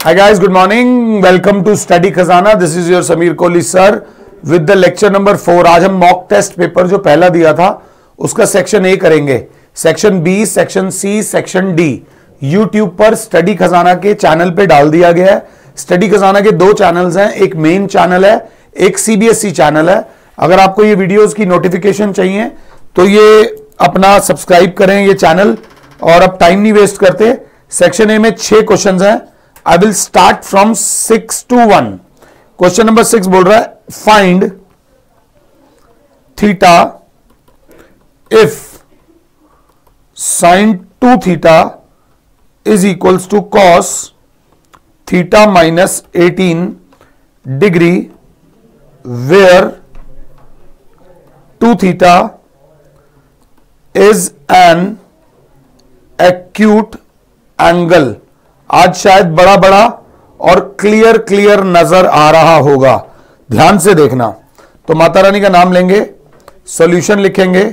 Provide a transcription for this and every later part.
Hi guys, good morning. Welcome to Study Khazana. This is your Samir Kohli sir with the lecture number 4. आज हम mock test paper जो पहला दिया था उसका सेक्शन ए करेंगे, section B, section C, section D YouTube पर study Khazana के चैनल पे डाल दिया गया है। स्टडी खजाना के दो चैनल्स हैं, एक मेन चैनल है, एक सीबीएसई चैनल है। अगर आपको ये वीडियोस की नोटिफिकेशन चाहिए तो ये अपना सब्सक्राइब करें ये चैनल। और अब टाइम नहीं वेस्ट करते, सेक्शन ए में 6 क्वेश्चंस हैं। I will start from 6 to 1। Question number 6 बोल रहा है find theta if sine 2 theta is equals to cos theta minus 18 degree where 2 theta is an acute angle. आज शायद बड़ा बड़ा और क्लियर नजर आ रहा होगा, ध्यान से देखना। तो माता रानी का नाम लेंगे, सॉल्यूशन लिखेंगे।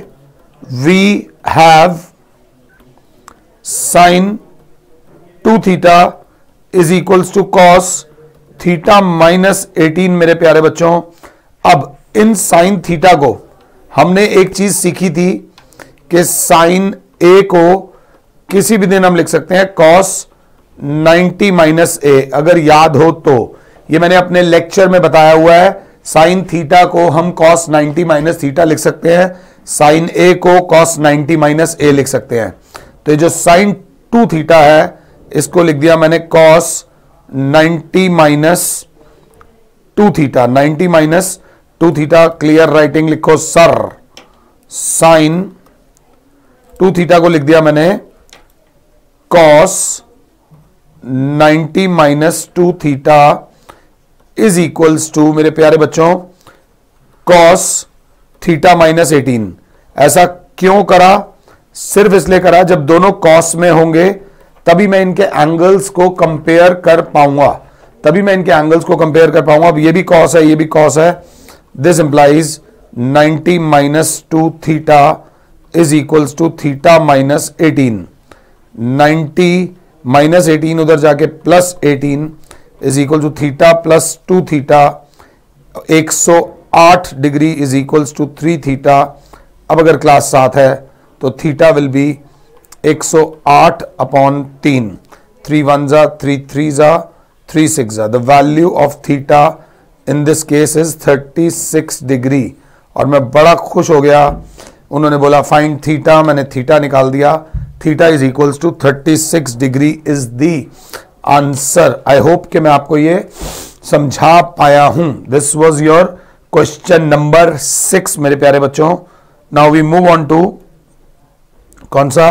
We have sine 2 theta is equals to cos theta minus 18। मेरे प्यारे बच्चों, अब इन साइन थीटा को हमने एक चीज सीखी थी कि साइन ए को किसी भी दिन हम लिख सकते हैं कॉस 90 माइनस ए, अगर याद हो तो। ये मैंने अपने लेक्चर में बताया हुआ है। साइन थीटा को हम कॉस 90 माइनस थीटा लिख सकते हैं, साइन ए को कॉस 90 माइनस ए लिख सकते हैं। तो ये जो साइन 2 थीटा है इसको लिख दिया मैंने cos 90 minus 2 theta. 90 minus 2 theta clear writing लिखो सर। साइन 2 थीटा को लिख दिया मैंने cos 90 minus 2 theta is equals to, मेरे प्यारे बच्चों, कॉस थीटा माइनस 18। ऐसा क्यों करा? सिर्फ इसलिए करा जब दोनों कॉस में होंगे तभी मैं इनके एंगल्स को कंपेयर कर पाऊंगा, अब ये भी कॉस है, ये भी कॉस है। This implies 90 minus 2 theta is equals to theta minus 18। 90 minus 18 उधर जाके plus 18 is equal to theta plus 2 theta. 108 degree is equals to 3 theta. अब अगर क्लास 7 है तो थीटा विल बी 108 अपॉन 3। 3 1 जा, 3 3 जा, 3 6 जा। The value of theta in this case is 36 degree. और मैं बड़ा खुश हो गया, उन्होंने बोला फाइंड थीटा, मैंने थीटा निकाल दिया। Theta is equals to 36 degree is the answer. I hope कि मैं आपको ये समझा पाया हूं। This was your question number 6 मेरे प्यारे बच्चों। Now we move on to कौन सा,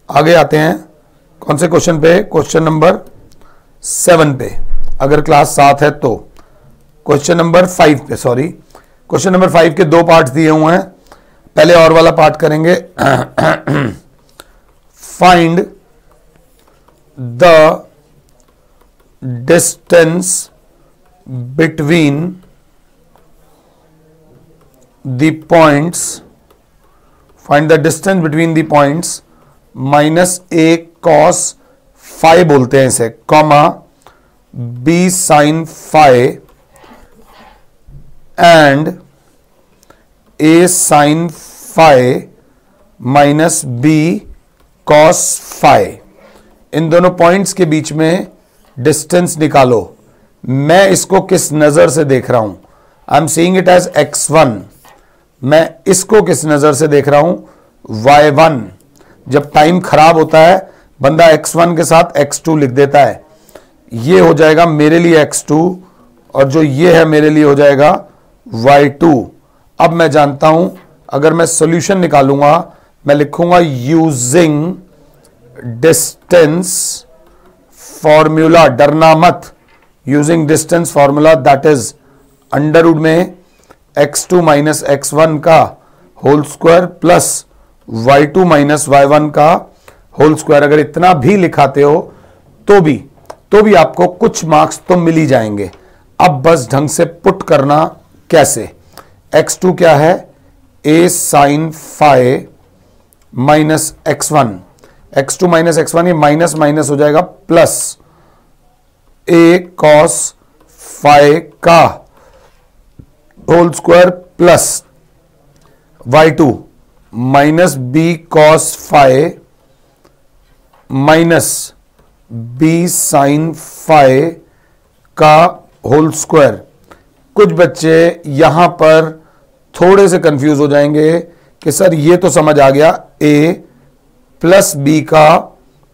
आगे आते हैं कौन से क्वेश्चन पे? क्वेश्चन नंबर 7 पे, अगर क्लास 7 है तो। क्वेश्चन नंबर 5 पे, सॉरी, क्वेश्चन नंबर 5 के 2 पार्ट दिए हुए हैं। पहले और वाला पार्ट करेंगे। Find the distance between the points, find the distance between the points minus a cos phi बोलते हैं इसे, comma b sine phi and a sine phi minus B cos phi. इन दोनों पॉइंट्स के बीच में डिस्टेंस निकालो। मैं इसको किस नजर से देख रहा हूं? I am seeing it as x1। मैं इसको किस नजर से देख रहा हूं? y1। जब टाइम खराब होता है बंदा x1 के साथ x2 लिख देता है। ये हो जाएगा मेरे लिए x2 और जो ये है मेरे लिए हो जाएगा y2। अब मैं जानता हूं, अगर मैं सॉल्यूशन निकालूंगा मैं लिखूंगा यूजिंग डिस्टेंस फॉर्मूला। डरना मत, using distance formula that is under root में x2 माइनस x1 का whole square plus y2 minus y1 का होल स्क्वायर। अगर इतना भी लिखाते हो तो भी आपको कुछ मार्क्स तो मिल ही जाएंगे। अब बस ढंग से पुट करना कैसे। x2 क्या है? a sine phi minus x1, x2 minus x1, ये माइनस माइनस हो जाएगा प्लस ए कॉस फाइ का whole square plus y2 minus B cos phi minus B sine phi का होल स्क्वायर। कुछ बच्चे यहां पर थोड़े से कंफ्यूज हो जाएंगे कि सर ये तो समझ आ गया a प्लस बी का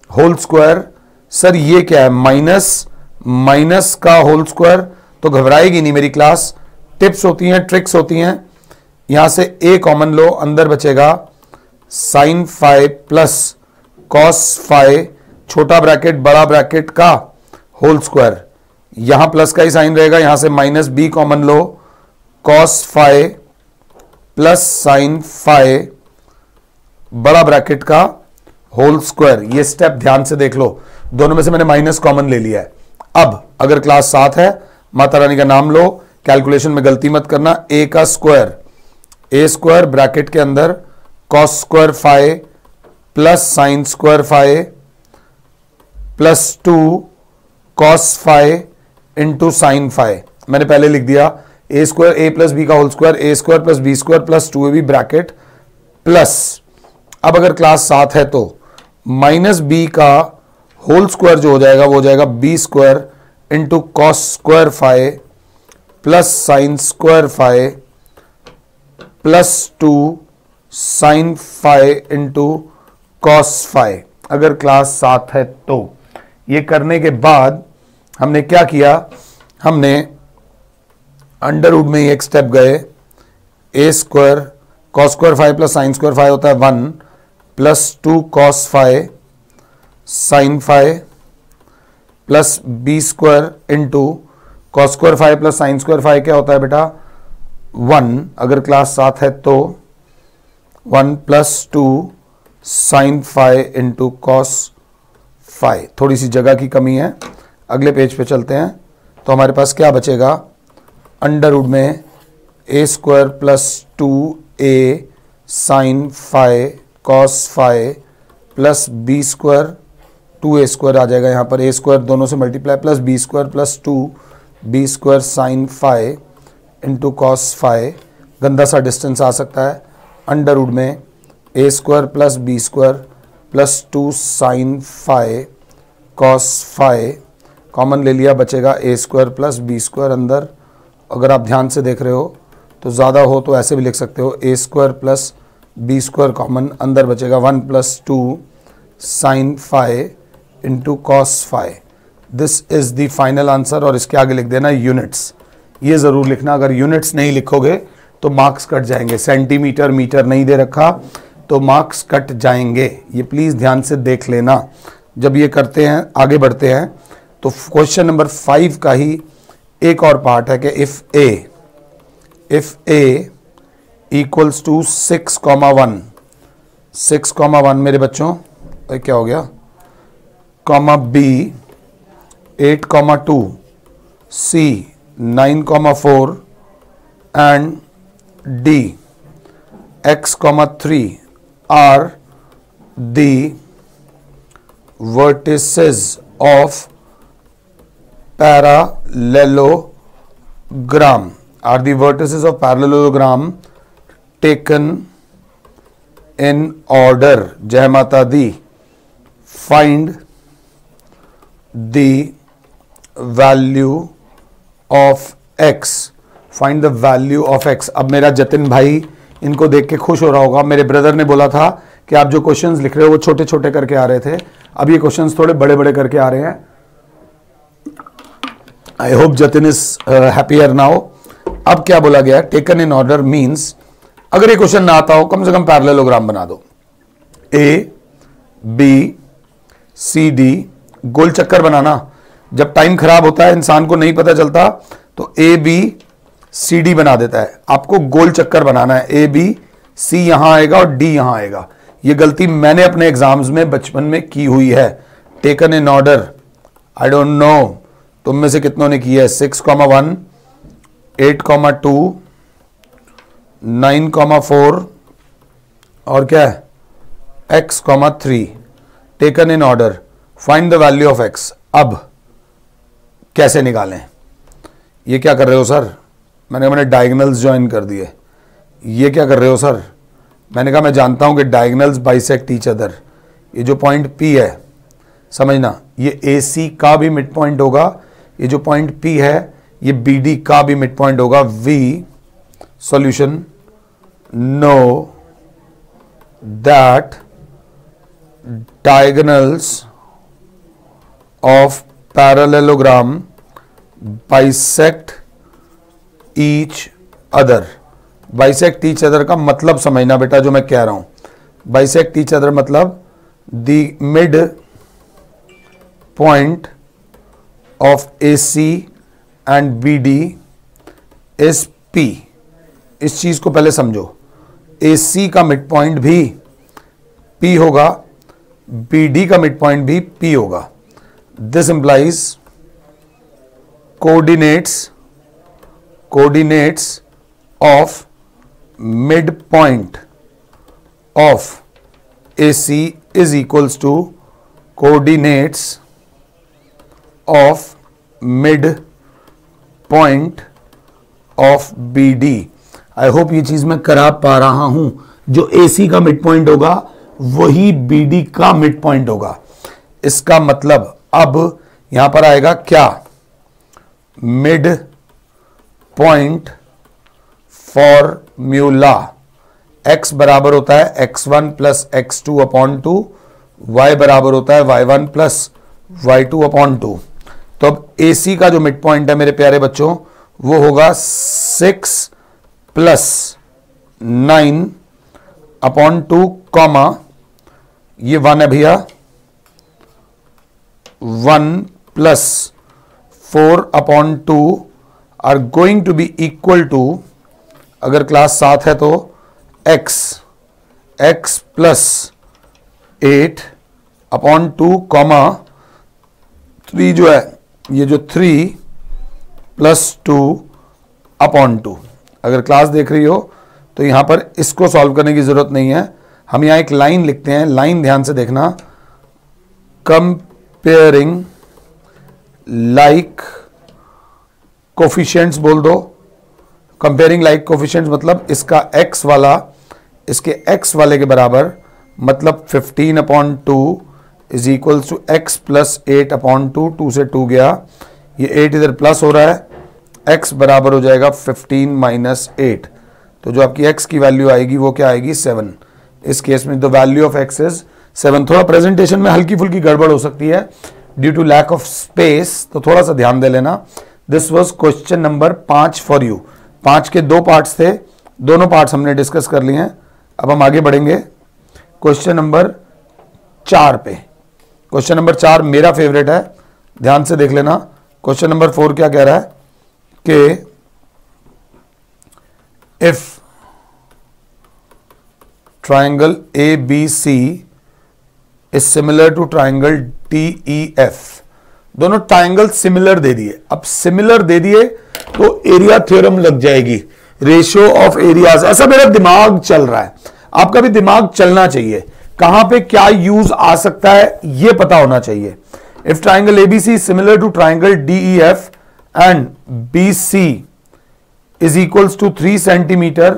होल स्क्वायर, सर ये क्या है माइनस का होल स्क्वायर। तो घबराएगी नहीं मेरी क्लास, टिप्स होती हैं, ट्रिक्स होती हैं। यहां से a कॉमन लो, अंदर बचेगा sine phi plus cos phi छोटा ब्रैकेट बड़ा ब्रैकेट का होल स्क्वायर। यहां प्लस का ही साइन रहेगा, यहां से माइनस b कॉमन लो, cos phi plus sine phi बड़ा ब्रैकेट का होल स्क्वायर। ये स्टेप ध्यान से देख लो, दोनों में से मैंने माइनस कॉमन ले लिया है। अब अगर क्लास 7 है, माता रानी का नाम लो, कैलकुलेशन में गलती मत करना। a का स्क्वायर, a स्क्वायर ब्रैकेट के अंदर cos square phi plus sine square phi plus 2 cos phi into sine phi. मैंने पहले लिख दिया a square a plus b का whole square, a square plus B square plus 2ab bracket plus, अब अगर class 7 है तो माइनस बी का होल स्क्वायर जो हो जाएगा वो हो जाएगा b square into cos square phi plus sine square phi plus 2 sine phi into cos phi. अगर क्लास 7 है तो ये करने के बाद हमने क्या किया, हमने अंडर रूट में ही एक स्टेप गए। a square cos square phi plus sine square phi होता है 1 plus 2 cos phi sine phi plus B square into cos square phi plus sine square phi क्या होता है बेटा 1। अगर क्लास 7 है तो 1 plus 2 sine phi into cos phi. थोड़ी सी जगह की कमी है, अगले पेज पे चलते हैं। तो हमारे पास क्या बचेगा, अंडर रूट में a square plus 2a sine phi cos phi plus B square 2a square आ जाएगा यहाँ पर, a स्क्वायर दोनों से multiply plus B square plus 2b square sine phi into cos phi. गंदा सा डिस्टेंस आ सकता है, अंडर रूट में a square plus B square plus 2 sine phi cos phi common ले लिया, बचेगा a square plus B square अंदर। अगर आप ध्यान से देख रहे हो तो ज़्यादा हो तो ऐसे भी लिख सकते हो, a square plus B square common, अंदर बचेगा 1 plus 2 sine phi into cos phi. This is the final answer. और इसके आगे लिख देना यूनिट्स, ये ज़रूर लिखना, अगर यूनिट्स नहीं लिखोगे तो मार्क्स कट जाएंगे। सेंटीमीटर मीटर नहीं दे रखा तो मार्क्स कट जाएंगे, ये प्लीज़ ध्यान से देख लेना। जब ये करते हैं आगे बढ़ते हैं तो क्वेश्चन नंबर 5 का ही एक और पार्ट है कि इफ a इक्वल्स टू 6,1 6,1 मेरे बच्चों क्या हो गया, comma b 8,2 c 9,4 and d x,3 are the vertices of parallelogram taken in order. जय माता दी। Find the value of x. Find the value of x. अब मेरा जतिन भाई इनको देख के खुश हो रहा होगा। मेरे ब्रदर ने बोला था कि आप जो क्वेश्चंस लिख रहे हो वो छोटे छोटे करके आ रहे थे, अब ये क्वेश्चंस थोड़े बड़े बड़े करके आ रहे हैं। I hope Jatin is happier now. अब क्या बोला गया, टेकन इन ऑर्डर मींस अगर ये क्वेश्चन ना आता हो कम से कम पैरेललोग्राम बना दो। ए बी सी डी, गोल चक्कर बनाना। जब टाइम खराब होता है इंसान को नहीं पता चलता तो ए बी सी डी बना देता है। आपको गोल चक्कर बनाना है, ए बी सी यहां आएगा और डी यहां आएगा। ये गलती मैंने अपने एग्जाम्स में बचपन में की हुई है। Taken in order, I don't know तुम में से कितनों ने की है। 6,1 8,2 9,4 और क्या है x,3 taken in order. Find the value of x। अब कैसे निकालें। ये क्या कर रहे हो सर? मैंने डायगोनल्स ज्वाइन कर दिए। ये क्या कर रहे हो सर? मैंने कहा मैं जानता हूं कि डायगोनल्स बाइसेक्ट ईच अदर। ये जो पॉइंट P है, समझना, ये AC का भी मिड पॉइंट होगा। ये जो पॉइंट P है ये BD का भी मिड पॉइंट होगा। V solution, know that diagonals of parallelogram bisect each other। bisect each other का मतलब समझना बेटा जो मैं कह रहा हूं। bisect each other मतलब the mid point of AC and BD is P। इस चीज को पहले समझो। AC का मिड पॉइंट भी P होगा, BD का मिड पॉइंट भी P होगा। This implies coordinates of mid point of AC is equals to coordinates of mid point of BD। I hope ये चीज मैं करा पा रहा हूं। जो AC का मिड पॉइंट होगा वही BD का मिड पॉइंट होगा। इसका मतलब अब यहां पर आएगा क्या? Mid point formula. x बराबर होता है x1 plus x2 upon 2, y बराबर होता है y1 प्लस y2 अपॉन 2। तो अब AC का जो मिड पॉइंट है मेरे प्यारे बच्चों वो होगा 6 प्लस 9 अपॉन 2 कॉमा ये 1 है भैया, 1 plus 4 upon 2 are going to be equal to, अगर क्लास 7 है तो x प्लस 8 अपॉन 2 कॉमा 3 जो है ये जो 3 प्लस 2 अपॉन 2। अगर क्लास देख रही हो तो यहां पर इसको सॉल्व करने की जरूरत नहीं है। हम यहां एक लाइन लिखते हैं, लाइन ध्यान से देखना। कंपेयरिंग लाइक कोफिशिएंट्स बोल दो। कंपेयरिंग लाइक कोफिशिएंट्स मतलब इसका x वाला इसके x वाले के बराबर, मतलब 15 upon 2 is equals to x plus 8 upon 2। 2 से 2 गया, ये 8 इधर प्लस हो रहा है, x बराबर हो जाएगा 15 माइनस 8। तो जो आपकी x की वैल्यू आएगी वो क्या आएगी? 7। इस केस में the value of x is 7। थोड़ा प्रेजेंटेशन में हल्की फुल्की गड़बड़ हो सकती है due to lack of space, तो थोड़ा सा ध्यान दे लेना। This was question number 5 for you. 5 के 2 पार्ट्स थे, दोनों पार्ट्स हमने डिस्कस कर लिए हैं। अब हम आगे बढ़ेंगे क्वेश्चन नंबर 4 पे। क्वेश्चन नंबर 4 मेरा फेवरेट है, ध्यान से देख लेना। क्वेश्चन नंबर 4 क्या कह रहा है कि if triangle ABC is similar to triangle DEF। दोनों ट्राइंगल सिमिलर दे दिए। अब सिमिलर दे दिए तो एरिया थ्योरम लग जाएगी, रेशियो ऑफ एरियाज। ऐसा मेरा दिमाग चल रहा है, आपका भी दिमाग चलना चाहिए। कहां पे क्या यूज आ सकता है ये पता होना चाहिए। If triangle ABC similar to triangle DEF and BC is equals to 3 centimeter,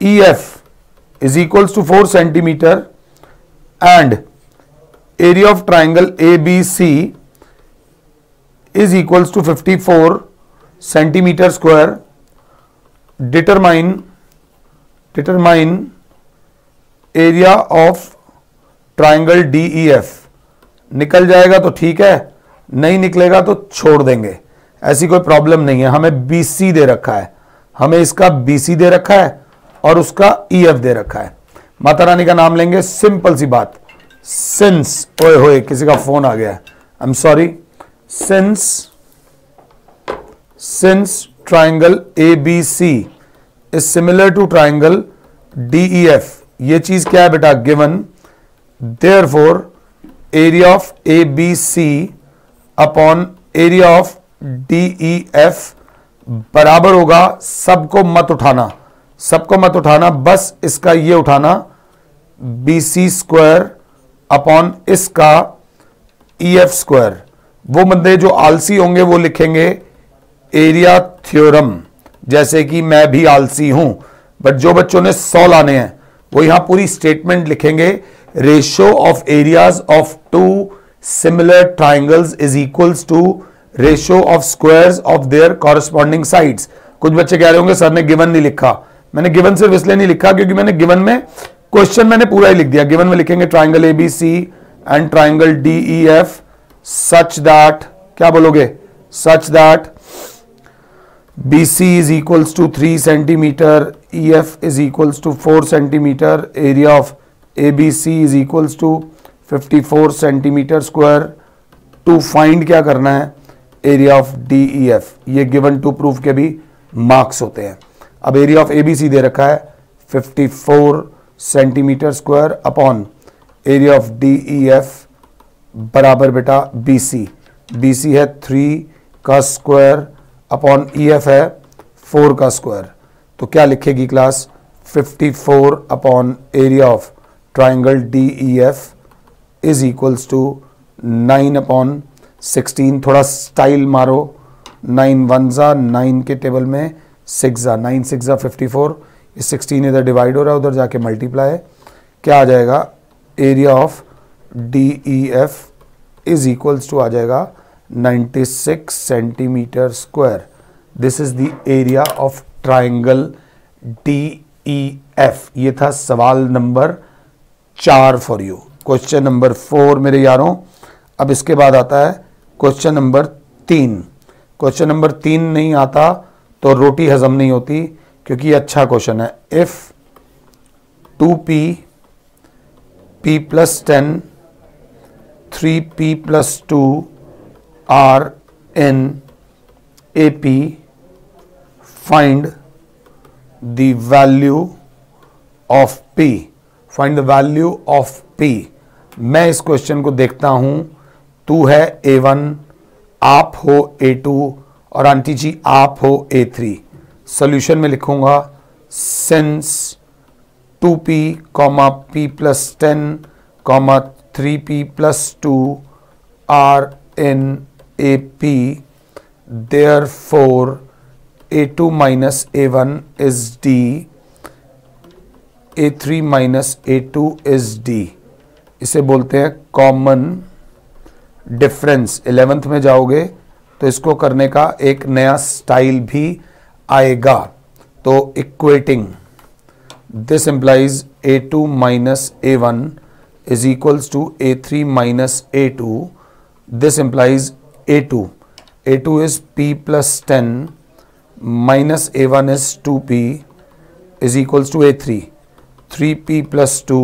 EF is equals to 4 centimeter and area of triangle ABC is equals to 54 centimeter square। determine area of triangle DEF। निकल जाएगा तो ठीक है, नहीं निकलेगा तो छोड़ देंगे, ऐसी कोई प्रॉब्लम नहीं है। हमें BC दे रखा है, हमें इसका BC दे रखा है और उसका EF दे रखा है। माता रानी का नाम लेंगे, सिंपल सी बात। सिंस, ओए होए किसी का फोन आ गया, I am sorry. Since triangle ABC is similar to triangle DEF, ये चीज क्या है बेटा? Given. Therefore area of ABC upon area of DEF बराबर होगा, सबको मत उठाना, सबको मत उठाना, बस इसका ये उठाना, BC स्क्वायर अपॉन इसका EF स्क्वायर। वो बंदे जो आलसी होंगे वो लिखेंगे एरिया थ्योरम, जैसे कि मैं भी आलसी हूं। बट जो बच्चों ने 100 लाने हैं वो यहां पूरी स्टेटमेंट लिखेंगे, ratio of areas of two similar triangles is equals to ratio of squares of their corresponding sides. कुछ बच्चे कह रहे होंगे सर ने गिवन नहीं लिखा। मैंने गिवन सिर्फ इसलिए नहीं लिखा क्योंकि मैंने गिवन में क्वेश्चन मैंने पूरा ही लिख दिया। गिवन में लिखेंगे triangle ABC and triangle DEF such that, क्या बोलोगे, such that BC is equals to 3 centimeter, EF is equals to 4 centimeter, area of ABC is equals to 54 centimeter square. To find क्या करना है, area of DEF। ये given to proof के भी marks होते हैं। अब area of ABC दे रखा है 54 centimetre square upon area of DEF बराबर बेटा BC है 3 का स्क्वायर अपॉन EF है 4 का स्क्वायर। तो क्या लिखेगी class, 54 upon area of triangle DEF is equals to 9 upon 16। थोड़ा स्टाइल मारो, 9 1 जा 9 के टेबल में 6 जा 9 6 जा 54, ये 16 इधर डिवाइड हो रहा है, उधर जाके मल्टीप्लाई, क्या आ जाएगा, area of DEF is equals to आ जाएगा 96 centimetre square. This is the area of triangle DEF। ये था सवाल नंबर 4 फॉर यू। क्वेश्चन नंबर 4 मेरे यारों। अब इसके बाद आता है क्वेश्चन नंबर 3। क्वेश्चन नंबर 3 नहीं आता तो रोटी हजम नहीं होती, क्योंकि ये अच्छा क्वेश्चन है। If 2p p plus 10 3p plus 2 are in AP, find the value of P। find the value of P। मैं इस क्वेश्चन को देखता हूं, तू है A1, आप हो A2 और आंटी जी आप हो A3। सॉल्यूशन में लिखूंगा since 2p, p plus 10, 3p plus 2 are in AP, therefore A2 minus A1 is D, A3 minus A2 is D। इसे बोलते हैं कॉमन डिफरेंस। 11th में जाओगे तो इसको करने का एक नया स्टाइल भी आएगा। तो equating, this implies A2 minus A1 is equals to A3 minus A2। this implies A2 is p plus 10 minus A1 is 2p is equals to A3, 3p plus 2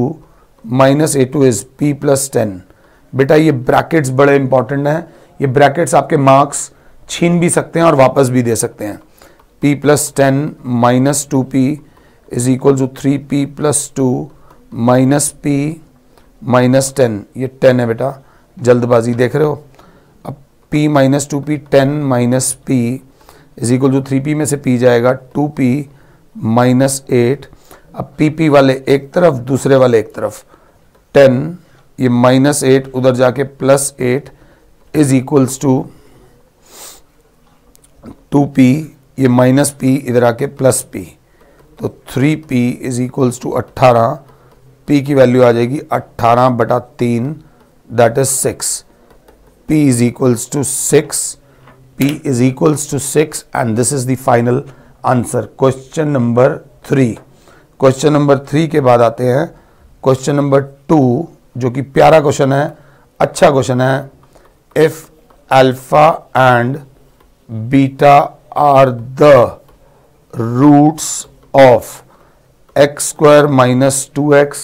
minus A2 is p plus 10। बेटा ये brackets बड़े important हैं, ये brackets आपके marks छीन भी सकते हैं और वापस भी दे सकते हैं। p plus 10 minus 2p is equals to 3p plus 2 minus p minus 10। ये 10 है बेटा, जल्दबाजी देख रहे हो। अब p minus 2p 10 minus p is equal to 3p में से p जाएगा 2p माइनस 8। अब p वाले एक तरफ, दूसरे वाले एक तरफ, 10 ये माइनस 8 उधर जाके plus 8 is equals to 2p, ये माइनस p इधर आके प्लस p। तो 3p is equals to 18, p की वैल्यू आ जाएगी 18/3, that is 6। p is equals to 6, p is equals to 6 and this is the final answer। Question number 3। Question number 3 के बाद आते हैं क्वेश्चन नंबर 2, जो कि प्यारा क्वेश्चन है, अच्छा क्वेश्चन है। If alpha and beta are the roots of x square minus 2x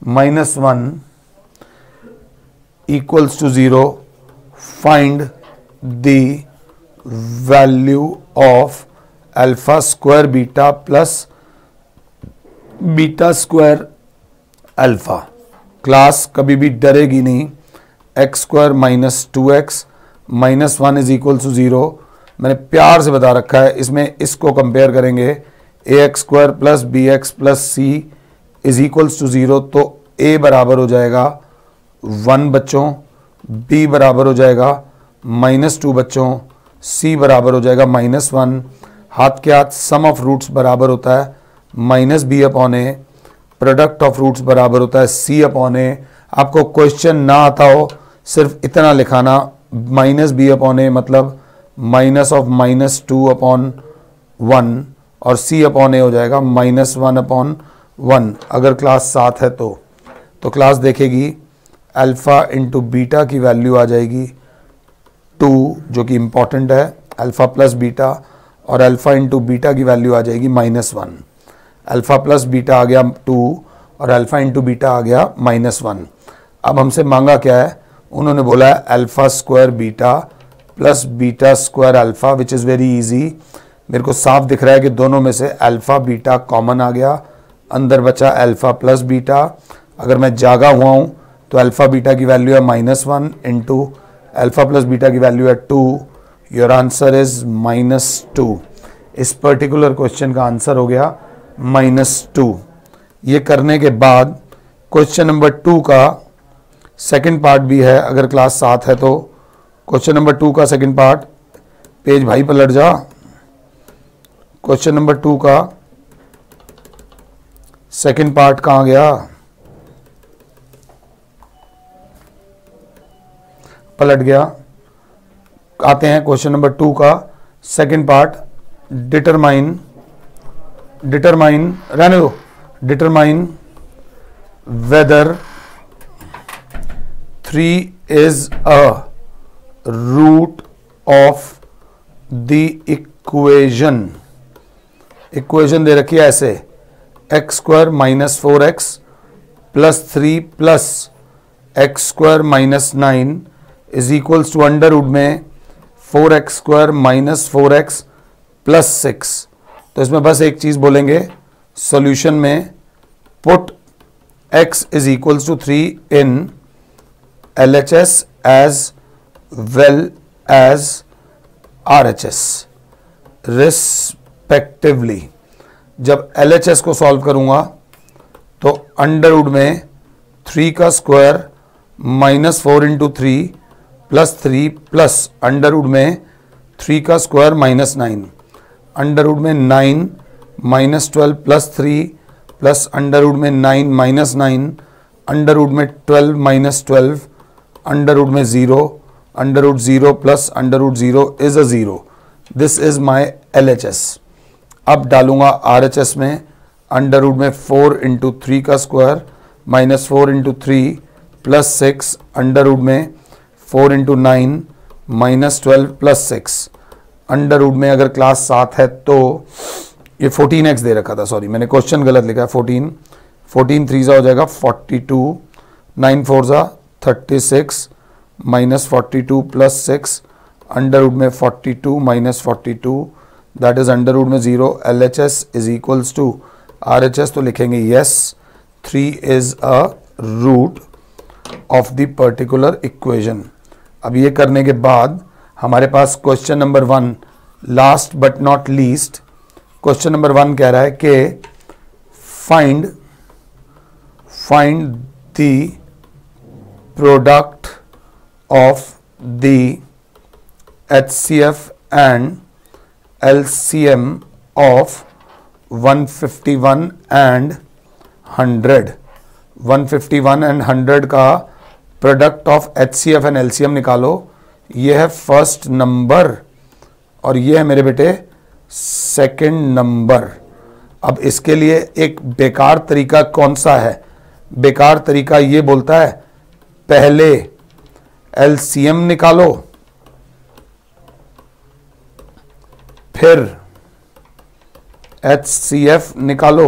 minus 1 equals to 0, find the value of alpha square beta plus beta square alpha। Class कभी भी डरेगी नहीं। x square minus 2x minus 1 is equals to 0, मैंने प्यार से बता रखा है। इसमें इसको कंपेयर करेंगे, ax square plus bx plus c is equals to 0, तो a बराबर हो जाएगा 1 बच्चों, b बराबर हो जाएगा -2 बच्चों, c बराबर हो जाएगा -1, हाथ के हाथ सम ऑफ रूट्स बराबर होता है -b upon a, product of roots बराबर होता है c अपॉन a। आपको क्वेश्चन ना आता हो सिर्फ इतना लिखाना -b अपॉन a मतलब माइनस ऑफ -2 अपॉन 1 और c अपॉन a हो जाएगा -1 अपॉन 1 अगर क्लास 7 है तो क्लास देखेगी अल्फ़ा इंटू बीटा की वैल्यू आ जाएगी 2 जो कि इम्पॉर्टेंट है, अल्फ़ा प्लस बीटा, और अल्फ़ा इंटू बीटा की वैल्यू आ जाएगी -1। अल्फ़ा प्लस बीटा आ गया 2 और अल्फ़ा इंटू बीटा आ गया -1। अब हमसे मांगा क्या है, उन्होंने बोला है alpha square beta plus beta square alpha, which is very easy. मेरे को साफ दिख रहा है कि दोनों में से अल्फ़ा बीटा कॉमन आ गया, अंदर बचा अल्फ़ा प्लस बीटा। अगर मैं जागा हुआ हूँ तो अल्फ़ा बीटा की वैल्यू है -1 इंटू अल्फ़ा प्लस बीटा की वैल्यू है 2। Your answer is -2। इस पर्टिकुलर क्वेश्चन का आंसर हो गया -2। ये करने के बाद क्वेश्चन नंबर 2 का सेकंड पार्ट भी है, अगर क्लास 7 है तो क्वेश्चन नंबर 2 का सेकंड पार्ट, पेज भाई पलट जा, क्वेश्चन नंबर 2 का सेकंड पार्ट कहाँ गया, पलट गया। आते हैं क्वेश्चन नंबर 2 का सेकंड पार्ट, डिटरमाइन रहने दो, determine whether 3 is a root of the equation दे रखी है ऐसे, x square minus 4x plus 3 plus x square minus 9 is equals to under root में 4x square minus 4x plus 6। तो इसमें बस एक चीज बोलेंगे, सॉल्यूशन में put x is equals to 3 in LHS as well as RHS respectively. जब LHS को सॉल्व करूंगा तो अंडर रूट में 3 का square minus 4 into 3 plus 3 plus under root में 3 का स्क्वायर माइनस 9, अंडर रूट में 9 minus 12 plus 3 plus under root में 9 माइनस 9, अंडर रूट में 12 माइनस 12, अंडर रूट में 0, under root 0 plus under root 0 is uh 0। This is my LHS। अब डालूंगा RHS में, under root में 4 इंटू 3 का square minus 4 into 3 plus 6, under root में 4 into 9 minus 12 plus 6, under root में अगर क्लास 7 है तो ये 14x दे रखा था, सॉरी मैंने क्वेश्चन गलत लिखा है, 14 3 हो जाएगा 42, 9 4 36 माइनस 42 प्लस 6, अंडर रूट में 42 minus 42, that is under root में 0। LHS is equals to RHS, तो लिखेंगे yes 3 is a root of the particular equation. अब ये करने के बाद हमारे पास question number 1, last but not least, question number 1 कह रहा है कि find the product of the HCF and LCM of 151 and 100। 151 and 100 का product of HCF and LCM निकालो। ये है फर्स्ट नंबर और ये है मेरे बेटे सेकंड नंबर। अब इसके लिए एक बेकार तरीका कौन सा है? बेकार तरीका ये बोलता है पहले LCM निकालो फिर HCF निकालो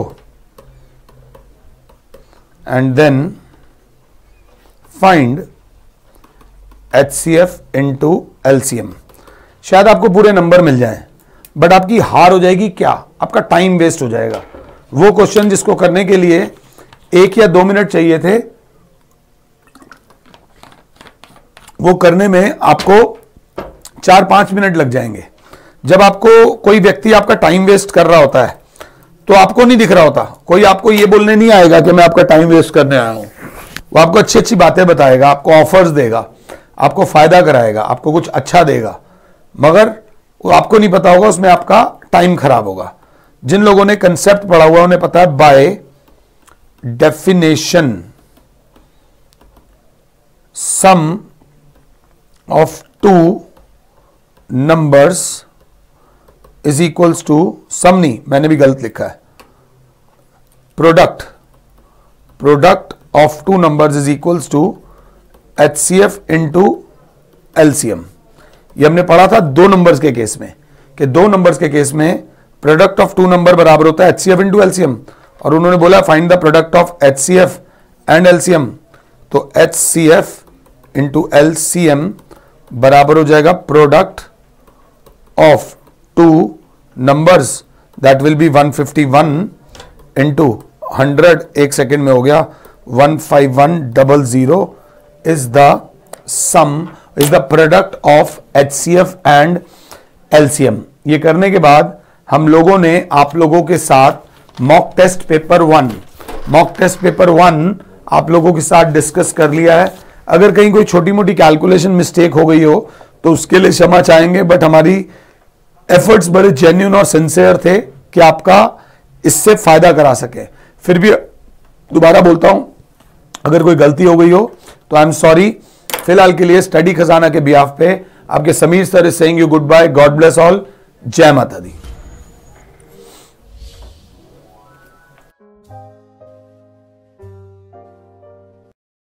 and then find HCF into LCM। शायद आपको पूरे नंबर मिल जाएं, बट आपकी हार हो जाएगी। क्या? आपका टाइम वेस्ट हो जाएगा। वो क्वेश्चन जिसको करने के लिए 1 या 2 मिनट चाहिए थे, वो करने में आपको 4-5 मिनट लग जाएंगे। जब आपको कोई व्यक्ति आपका टाइम वेस्ट कर रहा होता है तो आपको नहीं दिख रहा होता, कोई आपको ये बोलने नहीं आएगा कि मैं आपका टाइम वेस्ट करने आया हूं। वो आपको अच्छी अच्छी बातें बताएगा, आपको ऑफर्स देगा, आपको फायदा कराएगा, आपको कुछ अच्छा देगा, मगर वो आपको नहीं पता होगा, उसमें आपका टाइम खराब होगा। जिन लोगों ने कंसेप्ट पढ़ा हुआ उन्हें पता है by definition sum of two numbers is equals to, sum नहीं, मैंने भी गलत लिखा है, product of two numbers is equals to HCF into LCM। ये हमने पढ़ा था दो नंबर्स के केस में, कि दो नंबर्स के केस में प्रोडक्ट ऑफ टू नंबर बराबर होता है HCF इंटू LCM, और उन्होंने बोला find the product of HCF and LCM, तो HCF इंटू LCM बराबर हो जाएगा product of two numbers that will be 151 into 100, एक सेकेंड में हो गया 15100 is the sum, is the product of HCF and LCM। ये करने के बाद हम लोगों ने आप लोगों के साथ मॉक टेस्ट पेपर 1 आप लोगों के साथ डिस्कस कर लिया है। अगर कहीं कोई छोटी मोटी कैलकुलेशन मिस्टेक हो गई हो तो उसके लिए क्षमा चाहेंगे, बट हमारी एफर्ट्स बड़े जेन्युइन और सिंसियर थे कि आपका इससे फायदा करा सके। फिर भी दोबारा बोलता हूं, अगर कोई गलती हो गई हो तो आई एम सॉरी। फिलहाल के लिए स्टडी खजाना के बिहाफ पे आपके Sameer sir is saying you goodbye, God bless all, जय माता दी।